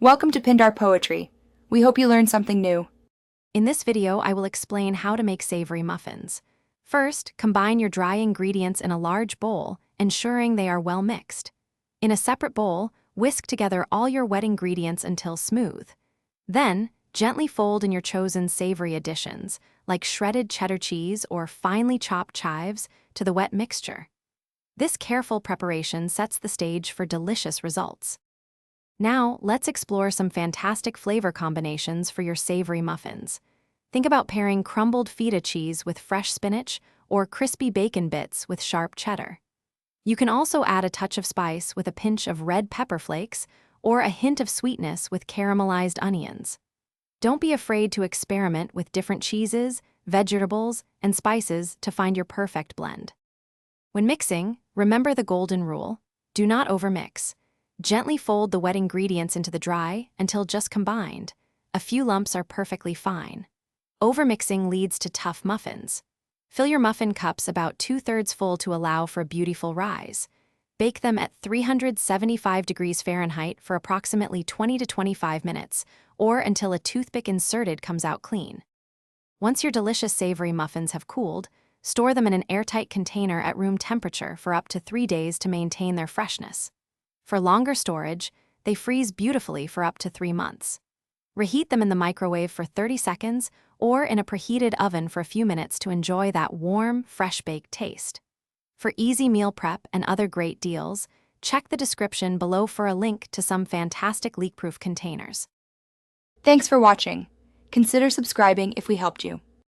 Welcome to Pindar Poetry. We hope you learned something new. In this video, I will explain how to make savory muffins. First, combine your dry ingredients in a large bowl, ensuring they are well mixed. In a separate bowl, whisk together all your wet ingredients until smooth. Then, gently fold in your chosen savory additions, like shredded cheddar cheese or finely chopped chives, to the wet mixture. This careful preparation sets the stage for delicious results. Now, let's explore some fantastic flavor combinations for your savory muffins. Think about pairing crumbled feta cheese with fresh spinach or crispy bacon bits with sharp cheddar. You can also add a touch of spice with a pinch of red pepper flakes or a hint of sweetness with caramelized onions. Don't be afraid to experiment with different cheeses, vegetables, and spices to find your perfect blend. When mixing, remember the golden rule: do not overmix. Gently fold the wet ingredients into the dry until just combined. A few lumps are perfectly fine. Overmixing leads to tough muffins. Fill your muffin cups about 2/3 full to allow for a beautiful rise. Bake them at 375 degrees Fahrenheit for approximately 20 to 25 minutes, or until a toothpick inserted comes out clean. Once your delicious savory muffins have cooled, store them in an airtight container at room temperature for up to 3 days to maintain their freshness. For longer storage, they freeze beautifully for up to 3 months. Reheat them in the microwave for 30 seconds or in a preheated oven for a few minutes to enjoy that warm, fresh-baked taste. For easy meal prep and other great deals, check the description below for a link to some fantastic leak-proof containers. Thanks for watching. Consider subscribing if we helped you.